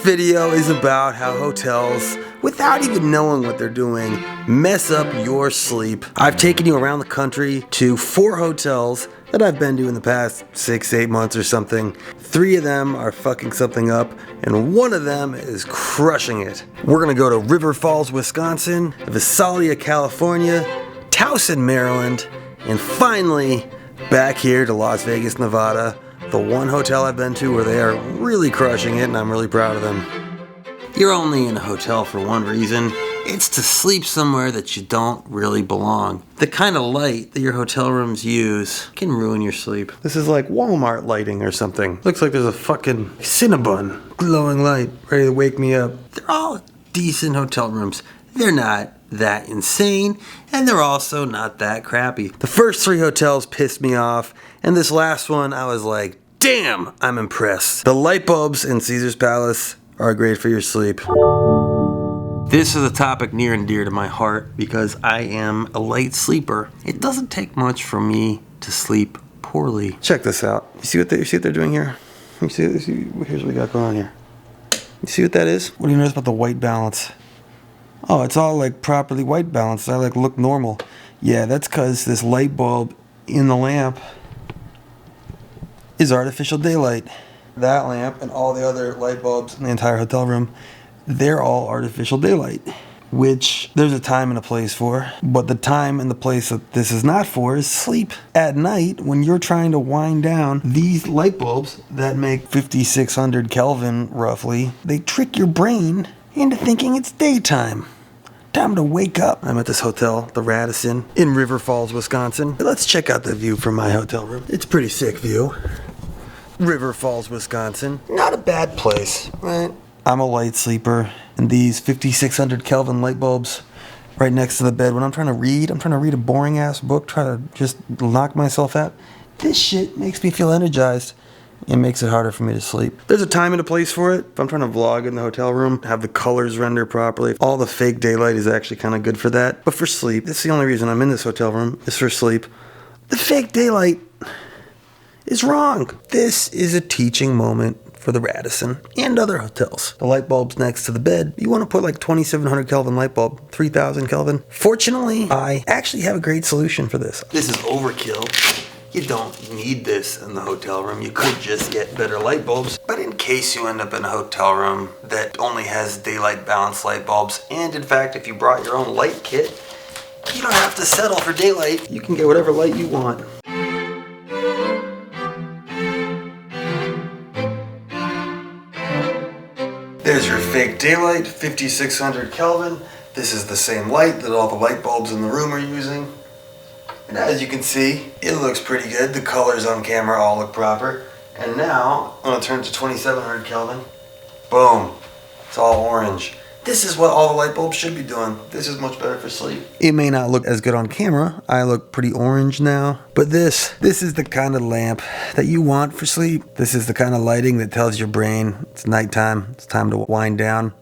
video is about how hotels, without even knowing what they're doing, mess up your sleep. I've taken you around the country to 4 hotels that I've been to in the past 6-8 months or something. 3 of them are fucking something up, and 1 of them is crushing it. We're gonna go to River Falls, Wisconsin, Visalia, California, Towson, Maryland, and finally back here to Las Vegas, Nevada, the one hotel I've been to where they are really crushing it, and I'm really proud of them. You're only in a hotel for one reason. It's to sleep somewhere that you don't really belong. The kind of light that your hotel rooms use can ruin your sleep. This is like Walmart lighting or something. Looks like there's a fucking Cinnabon glowing light ready to wake me up. They're all decent hotel rooms. They're not that insane, and they're also not that crappy. The first 3 hotels pissed me off, and this last one I was like, damn, I'm impressed. The Lightbulbs in Caesar's Palace are great for your sleep. This is a topic near and dear to my heart because I am a light sleeper. It doesn't take much for me to sleep poorly. Check this out. You see what they're doing here? Here's what we got going on here. You see what that is? What do you notice about the white balance? Oh, it's all like properly white balanced. I like look normal. Yeah, that's because this light bulb in the lamp is artificial daylight. That lamp and all the other light bulbs in the entire hotel room, they're all artificial daylight, which there's a time and a place for. But the time and the place that this is not for is sleep. At night, when you're trying to wind down, these light bulbs that make 5600 Kelvin roughly, they trick your brain into thinking it's daytime. Time to wake up. I'm at this hotel, the Radisson, in River Falls, Wisconsin. Let's check out the view from my hotel room. It's a pretty sick view. River Falls, Wisconsin. Not a bad place, right? I'm a light sleeper, and these 5600 Kelvin light bulbs right next to the bed, when I'm trying to read a boring ass book, try to just knock myself out, this shit makes me feel energized. It makes it harder for me to sleep. There's a time and a place for it. If I'm trying to vlog in the hotel room, have the colors render properly, all the fake daylight is actually kind of good for that. But for sleep, that's the only reason I'm in this hotel room, is for sleep. The fake daylight is wrong. This is a teaching moment for the Radisson and other hotels. The light bulbs next to the bed, you want to put like 2700 Kelvin light bulb, 3000 Kelvin. Fortunately, I actually have a great solution for this. This is overkill. You don't need this in the hotel room. You could just get better light bulbs. But in case you end up in a hotel room that only has daylight balanced light bulbs, and in fact, if you brought your own light kit, you don't have to settle for daylight. You can get whatever light you want. There's your fake daylight, 5600 Kelvin. This is the same light that all the light bulbs in the room are using. And as you can see, it looks pretty good. The colors on camera all look proper. And now, I'm gonna turn it to 2700 Kelvin. Boom, it's all orange. This is what all the light bulbs should be doing. This is much better for sleep. It may not look as good on camera. I look pretty orange now. But this is the kind of lamp that you want for sleep. This is the kind of lighting that tells your brain it's nighttime, it's time to wind down.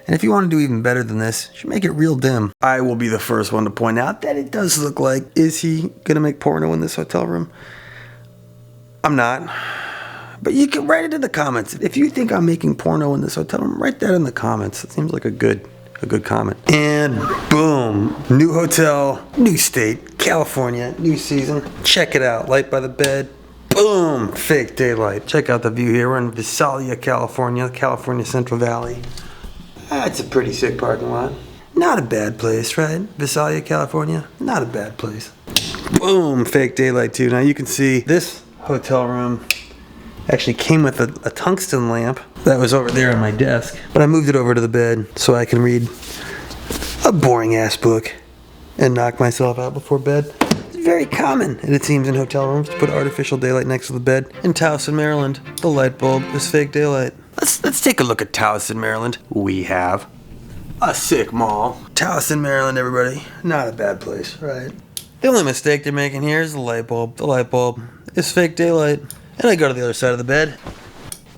And if you want to do even better than this, you should make it real dim. I will be the first one to point out that it does look like, is he gonna make porno in this hotel room? I'm not. But you can write it in the comments. If you think I'm making porno in this hotel room, write that in the comments. It seems like a good comment. And boom, new hotel, new state, California, new season. Check it out, light by the bed. Boom, fake daylight. Check out the view here. We're in Visalia, California, California Central Valley. That's a pretty sick parking lot. Not a bad place, right? Visalia, California, not a bad place. Boom, fake daylight too. Now you can see this hotel room actually came with a tungsten lamp that was over there on my desk, but I moved it over to the bed so I can read a boring ass book and knock myself out before bed. It's very common, and it seems, in hotel rooms to put artificial daylight next to the bed. In Towson, Maryland, the light bulb is fake daylight. Let's take a look at Towson, Maryland. We have a sick mall. Towson, Maryland, everybody. Not a bad place, right? The only mistake they're making here is the light bulb. The light bulb is fake daylight. And I go to the other side of the bed.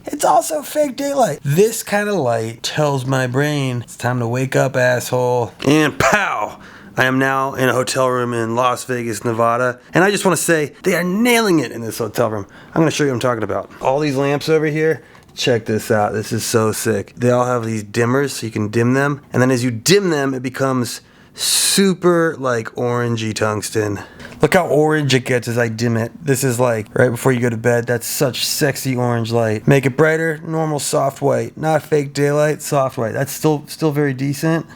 It's also fake daylight. This kind of light tells my brain it's time to wake up, asshole. And pow! I am now in a hotel room in Las Vegas, Nevada. And I just want to say, they are nailing it in this hotel room. I'm going to show you what I'm talking about. All these lamps over here, Check this out. This is so sick. They all have these dimmers so you can dim them. And then as you dim them, it becomes super like orangey tungsten. Look how orange it gets as I dim it. This is like right before you go to bed. That's such sexy orange light. Make it brighter, normal soft white. Not fake daylight, soft white. That's still very decent.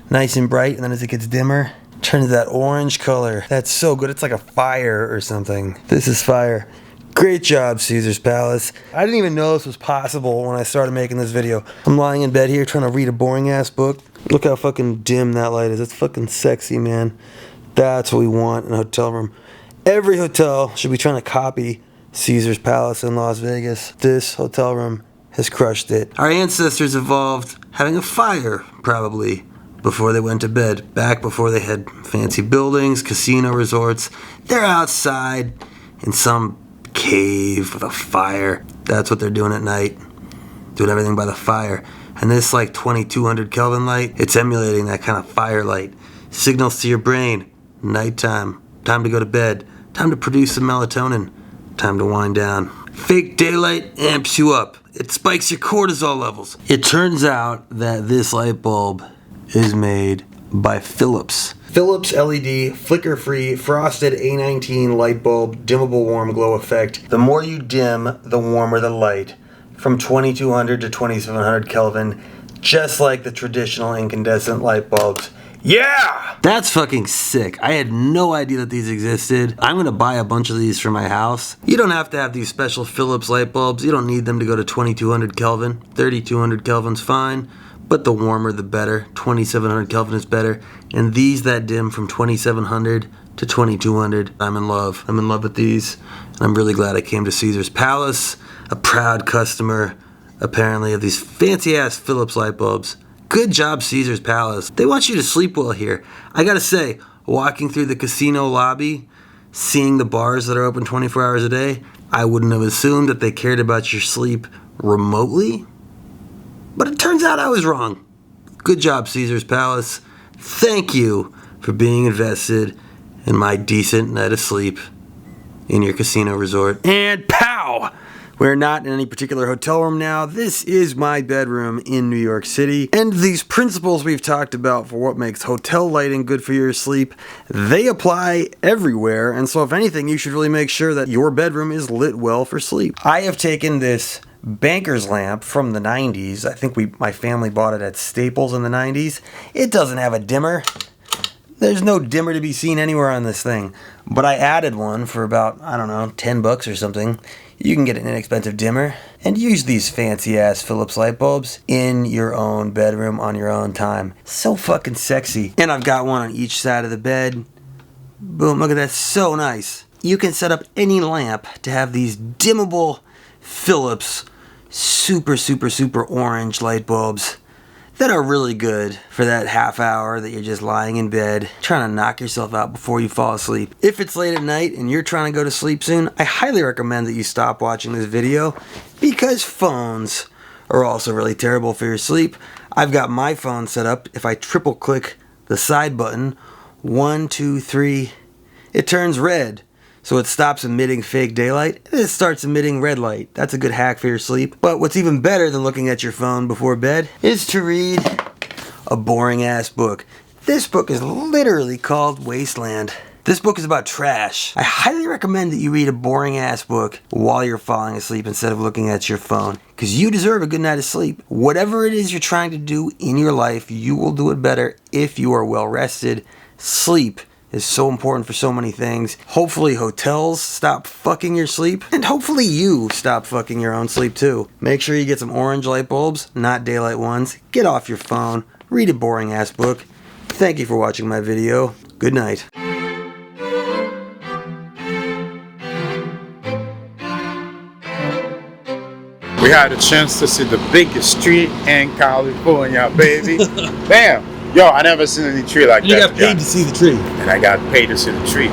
Nice and bright. And then as it gets dimmer, turn to that orange color. That's so good. It's like a fire or something. This is fire. Great job, Caesar's Palace. I didn't even know this was possible when I started making this video. I'm lying in bed here trying to read a boring ass book. Look how fucking dim that light is. It's fucking sexy, man. That's what we want in a hotel room. Every hotel should be trying to copy Caesar's Palace in Las Vegas. This hotel room has crushed it. Our ancestors evolved having a fire, probably, before they went to bed. Back before they had fancy buildings, casino resorts. They're outside in some cave with a fire. That's what they're doing at night. Doing everything by the fire. And this like 2200 Kelvin light, it's emulating that kind of fire light. Signals to your brain. Nighttime. Time to go to bed. Time to produce some melatonin. Time to wind down. Fake daylight amps you up. It spikes your cortisol levels. It turns out that this light bulb is made by Philips. Philips LED flicker-free frosted A19 light bulb dimmable warm glow effect. The more you dim, the warmer the light. From 2200 to 2700 Kelvin, just like the traditional incandescent light bulbs. Yeah! That's fucking sick. I had no idea that these existed. I'm gonna buy a bunch of these for my house. You don't have to have these special Philips light bulbs. You don't need them to go to 2200 Kelvin. 3200 Kelvin's fine. But the warmer the better. 2700 Kelvin is better. And these that dim from 2700 to 2200, I'm in love. I'm in love with these. And I'm really glad I came to Caesar's Palace, a proud customer, apparently, of these fancy ass Philips light bulbs. Good job, Caesar's Palace. They want you to sleep well here. I gotta say, walking through the casino lobby, seeing the bars that are open 24 hours a day, I wouldn't have assumed that they cared about your sleep remotely. But it turns out I was wrong. Good job, Caesar's Palace. Thank you for being invested in my decent night of sleep in your casino resort. And pow! We're not in any particular hotel room now. This is my bedroom in New York City. And these principles we've talked about for what makes hotel lighting good for your sleep, they apply everywhere. And so if anything, you should really make sure that your bedroom is lit well for sleep. I have taken this banker's lamp from the 90s. I think my family bought it at Staples in the 90s. It doesn't have a dimmer. There's no dimmer to be seen anywhere on this thing. But I added one for about, I don't know, 10 bucks or something. You can get an inexpensive dimmer and use these fancy ass Philips light bulbs in your own bedroom on your own time. So fucking sexy. And I've got one on each side of the bed. Boom, look at that, so nice. You can set up any lamp to have these dimmable Philips super orange light bulbs that are really good for that half hour that you're just lying in bed trying to knock yourself out before you fall asleep. If it's late at night and you're trying to go to sleep soon, I highly recommend that you stop watching this video because phones are also really terrible for your sleep. I've got my phone set up. If I triple click the side button, 1, 2, 3, it turns red. So it stops emitting fake daylight, and it starts emitting red light. That's a good hack for your sleep. But what's even better than looking at your phone before bed is to read a boring ass book. This book is literally called Wasteland. This book is about trash. I highly recommend that you read a boring ass book while you're falling asleep instead of looking at your phone. Because you deserve a good night of sleep. Whatever it is you're trying to do in your life, you will do it better if you are well rested. Sleep is so important for so many things. Hopefully hotels stop fucking your sleep, and hopefully you stop fucking your own sleep too. Make sure you get some orange light bulbs, not daylight ones. Get off your phone. Read a boring ass book. Thank you for watching my video. Good night. We had a chance to see the biggest tree in California, baby. Damn. Yo, I never seen any tree like that. You got paid to see the tree. And I got paid to see the tree.